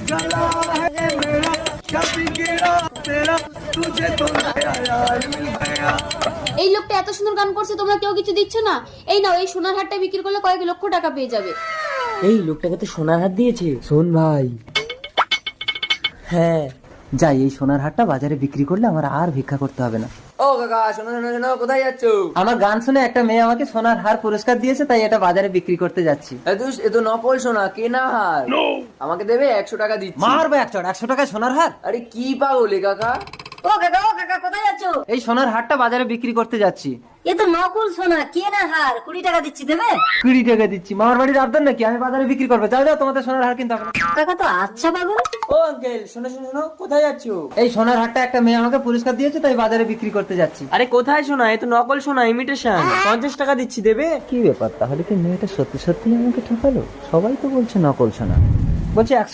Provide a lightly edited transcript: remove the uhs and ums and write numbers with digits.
गला है मेरा कभी गिरा तेरा तुझे तो नया यार मिल गया। এই লোকটা এত সুন্দর গান করছে, তোমরা কেউ কিছু দিচ্ছ না? এই নাও, এই সোনার হারটা বিক্রি করলে কয়েক লক্ষ টাকা পেয়ে যাবে। এই লোকটাকে তো সোনার হার দিয়েছে। শোন ভাই, হ্যাঁ যাই, এই সোনার হারটা বাজারে বিক্রি করলে আমার আর ভিক্ষা করতে হবে না। ও কাকা, শোনো শোনো শোনো, কোথায় যাচ্ছ? আমার গান শুনে একটা মেয়ে আমাকে সোনার হার পুরস্কার দিয়েছে, তাই এটা বাজারে বিক্রি করতে যাচ্ছি। এ তো নকল সোনা, কেনা হার। আমাকে দেবে 100 টাকা দিচ্ছি। মারবে 100 টাকায় সোনার হার? আরে কি পাগলে কাকা? ও কাকা কোথায় যাচ্ছ? এই সোনার হারটা বাজারে বিক্রি করতে যাচ্ছি। এ তো নকল সোনা, কেনা হার। 20 টাকা দিচ্ছি, দেবে? 20 টাকা দিচ্ছি? মামার বাড়ির আবদার নাকি আমি বাজারে বিক্রি করবো? যাও যাও, তোমাদের সোনার হার কিনতে হবে না। কাকা তো আচ্ছা পাগল। ও আঙ্কেল, শোনো শোনো শোনো, কোথায় যাচ্ছ? এই সোনার হারটা একটা মেয়ে আমাকে পুরস্কার দিয়েছে, তাই বাজারে বিক্রি করতে যাচ্ছি। আরে কোথায় শোনা, এ তো নকল সোনা, ইমিটেশন। 50 টাকা দিচ্ছি, দেবে? কি ব্যাপার, তাহলে কি মেয়েটা সত্যি সত্যি আমাকে ঠকালো? সবাই তো বলছে নকল সোনা, বলছে 100